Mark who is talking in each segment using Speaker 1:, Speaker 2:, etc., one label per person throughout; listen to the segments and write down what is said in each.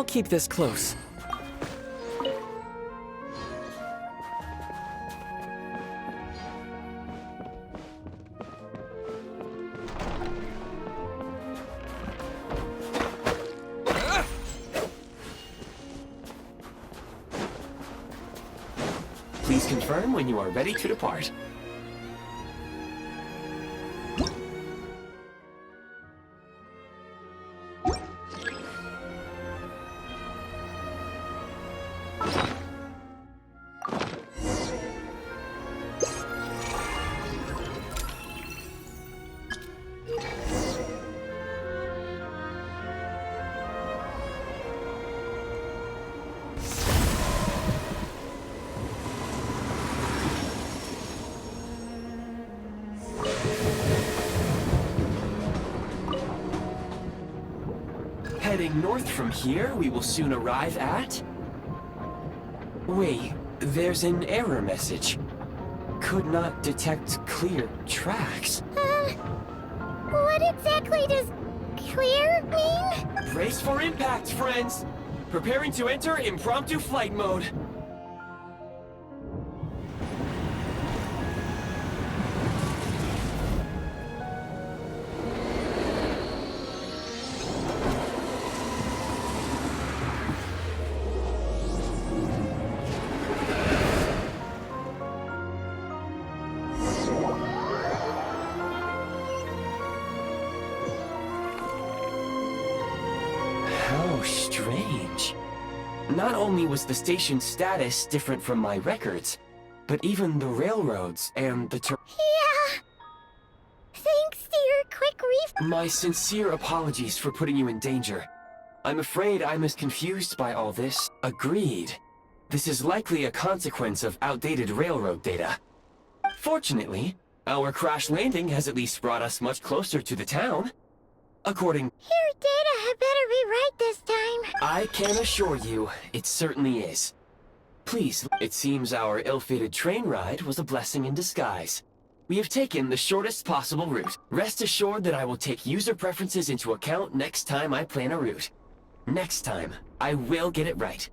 Speaker 1: I'll keep this close.
Speaker 2: Please confirm when you are ready to depart. Heading north from here, we will soon arrive at... Wait, there's an error message. Could not detect clear tracks.
Speaker 3: What exactly does clear mean?
Speaker 2: Brace for impact, friends! Preparing to enter impromptu flight mode. How strange. Not only was the station's status different from my records, but even the railroads and the
Speaker 3: Yeah. Thanks to your quick
Speaker 2: My sincere apologies for putting you in danger. I'm afraid I'm as confused by all this. Agreed. This is likely a consequence of outdated railroad data. Fortunately, our crash landing has at least brought us much closer to the town. According...
Speaker 3: Your data had better be right this time.
Speaker 2: I can assure you, it certainly is. Please, it seems our ill-fated train ride was a blessing in disguise. We have taken the shortest possible route. Rest assured that I will take user preferences into account next time I plan a route. Next time, I will get it right.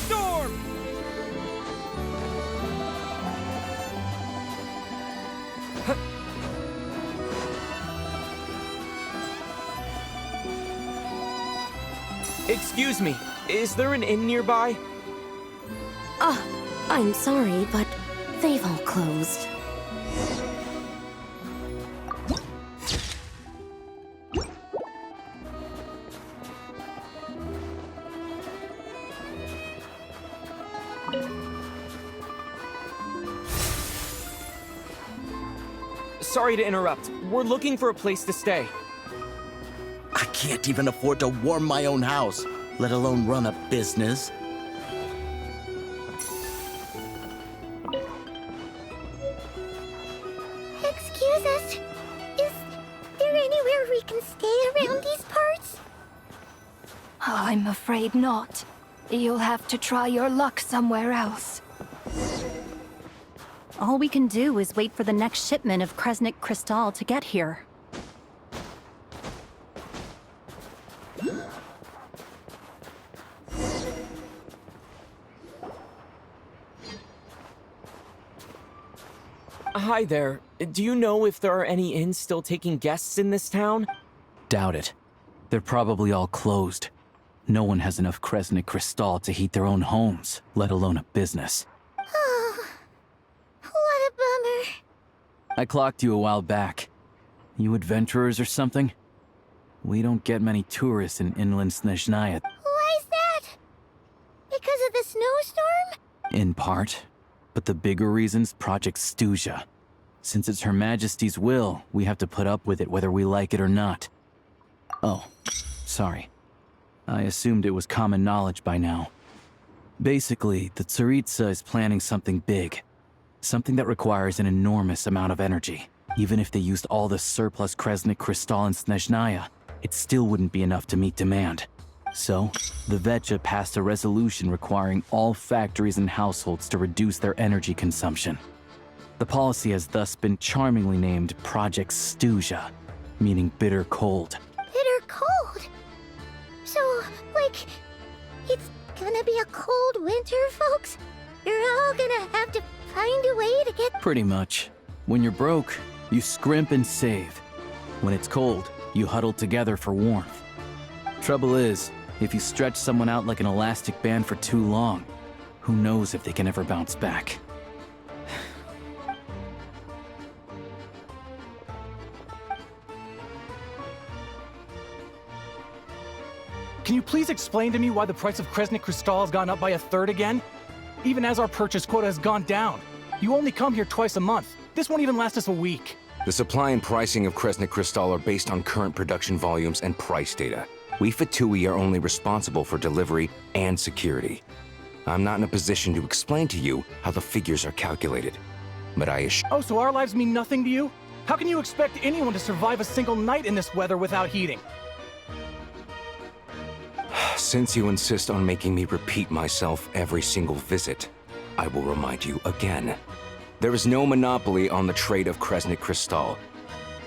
Speaker 1: Storm! Excuse me, is there an inn nearby?
Speaker 4: I'm sorry, but they've all closed.
Speaker 1: Sorry to interrupt. We're looking for a place to stay.
Speaker 5: I can't even afford to warm my own house, let alone run a business.
Speaker 6: afraid not. You'll have to try your luck somewhere else.
Speaker 4: All we can do is wait for the next shipment of Kresnik Crystal to get here.
Speaker 1: Hi there. Do you know if there are any inns still taking guests in this town?
Speaker 7: Doubt it. They're probably all closed. No one has enough Kresnik Crystal to heat their own homes, let alone a business.
Speaker 3: Oh, what a bummer.
Speaker 7: I clocked you a while back. You adventurers or something? We don't get many tourists in inland Snezhnaya.
Speaker 3: Why is that? Because of the snowstorm?
Speaker 7: In part. But the bigger reason's Project Stuja. Since it's Her Majesty's will, we have to put up with it whether we like it or not. Oh, sorry. I assumed it was common knowledge by now. Basically, the Tsaritsa is planning something big. Something that requires an enormous amount of energy. Even if they used all the surplus Kresnik Crystal in Snezhnaya, it still wouldn't be enough to meet demand. So, the Vecha passed a resolution requiring all factories and households to reduce their energy consumption. The policy has thus been charmingly named Project Stuja, meaning bitter cold.
Speaker 3: Bitter cold? So, like, it's gonna be a cold winter, folks? You're all gonna have to find a way to get...
Speaker 7: Pretty much. When you're broke, you scrimp and save. When it's cold, you huddle together for warmth. Trouble is, if you stretch someone out like an elastic band for too long, who knows if they can ever bounce back.
Speaker 8: Can you please explain to me why the price of Kresnik Crystal has gone up by 1/3 again? Even as our purchase quota has gone down. You only come here twice a month. This won't even last us a week.
Speaker 9: The supply and pricing of Kresnik Crystal are based on current production volumes and price data. We Fatui are only responsible for delivery and security. I'm not in a position to explain to you how the figures are calculated, but I assure...
Speaker 8: Oh, so our lives mean nothing to you? How can you expect anyone to survive a single night in this weather without heating?
Speaker 9: Since you insist on making me repeat myself every single visit, I will remind you again. There is no monopoly on the trade of Kresnik Crystal.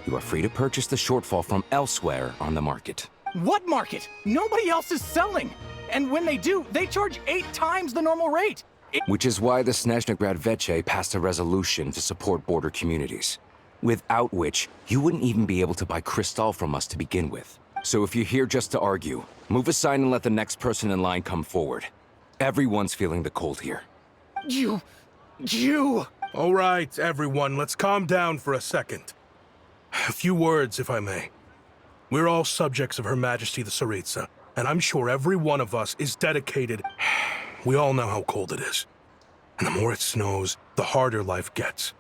Speaker 9: You are free to purchase the shortfall from elsewhere on the market.
Speaker 8: What market? Nobody else is selling! And when they do, they charge 8 times the normal rate!
Speaker 9: Which is why the Snezhnegrad Veche passed a resolution to support border communities, without which you wouldn't even be able to buy Crystal from us to begin with. So if you're here just to argue, move aside and let the next person in line come forward. Everyone's feeling the cold here.
Speaker 8: You...
Speaker 10: All right, everyone, let's calm down for a second. A few words, if I may. We're all subjects of Her Majesty the Tsaritsa, and I'm sure every one of us is dedicated. We all know how cold it is. And the more it snows, the harder life gets.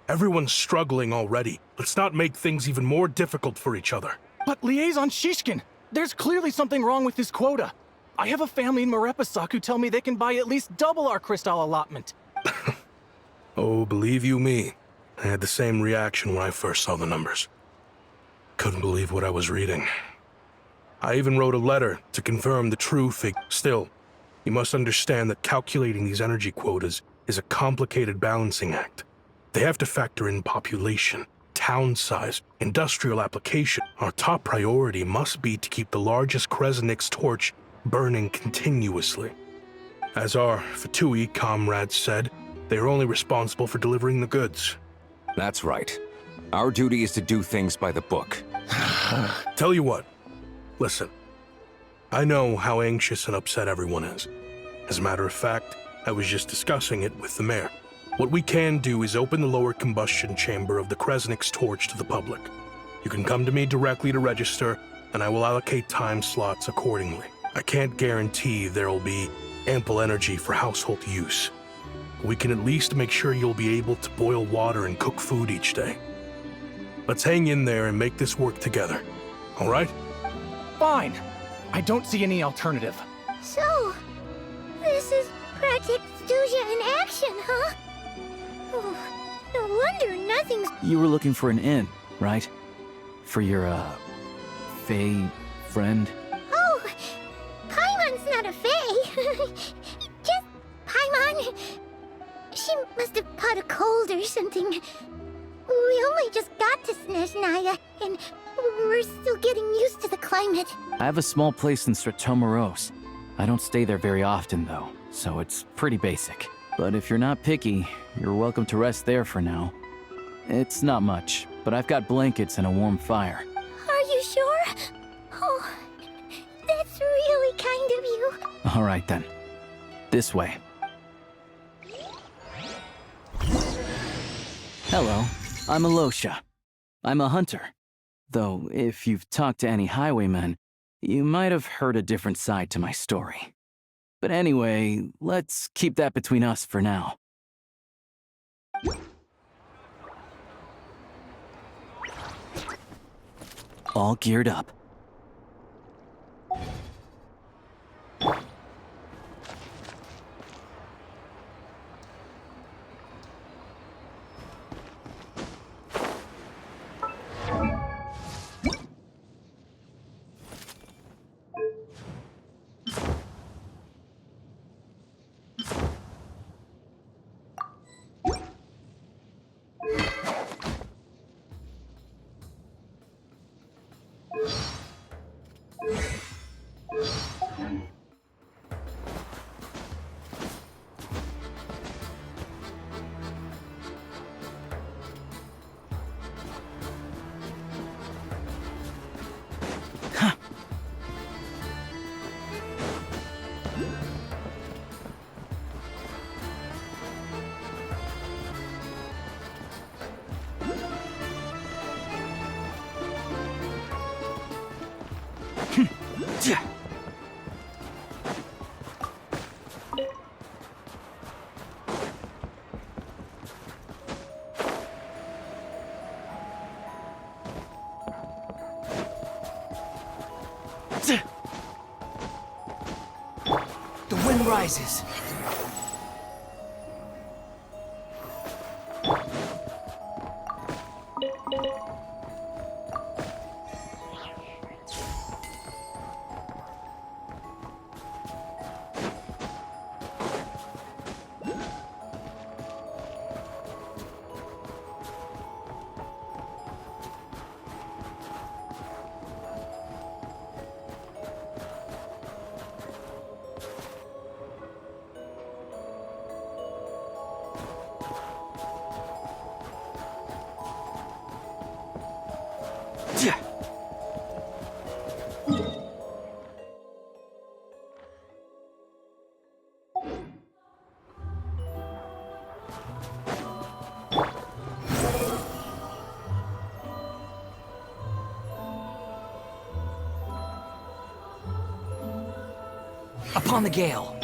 Speaker 10: Everyone's struggling already. Let's not make things even more difficult for each other.
Speaker 8: But Liaison Shishkin, there's clearly something wrong with this quota. I have a family in Marepasak who tell me they can buy at least double our Crystal allotment.
Speaker 10: Oh, believe you me, I had the same reaction when I first saw the numbers. Couldn't believe what I was reading. I even wrote a letter to confirm the true figure. Still, you must understand that calculating these energy quotas is a complicated balancing act. They have to factor in population, town size, industrial application. Our top priority must be to keep the largest Kresnik's torch burning continuously. As our Fatui comrades said, they are only responsible for delivering the goods.
Speaker 9: That's right. Our duty is to do things by the book.
Speaker 10: Tell you what, listen. I know how anxious and upset everyone is. As a matter of fact, I was just discussing it with the mayor. What we can do is open the lower combustion chamber of the Kresnik's torch to the public. You can come to me directly to register, and I will allocate time slots accordingly. I can't guarantee there will be ample energy for household use. We can at least make sure you'll be able to boil water and cook food each day. Let's hang in there and make this work together, all right?
Speaker 8: Fine. I don't see any alternative.
Speaker 3: So, this is Project Stuja in action, huh? Oh, no wonder nothing's...
Speaker 7: You were looking for an inn, right? For your, Fae friend?
Speaker 3: Oh, Paimon That's not a fae. Just Paimon. She must have caught a cold or something. We only just got to Snezhnaya, and we're still getting used to the climate.
Speaker 7: I have a small place in Stratomaros. I don't stay there very often, though, so it's pretty basic. But if you're not picky, you're welcome to rest there for now. It's not much, but I've got blankets and a warm fire.
Speaker 3: Are you sure? Oh, that's really kind of you.
Speaker 7: All right, then. This way. Hello, I'm Alosha. I'm a hunter. Though, if you've talked to any highwaymen, you might have heard a different side to my story. But anyway, let's keep that between us for now. All geared up.
Speaker 2: The wind rises. Upon the gale.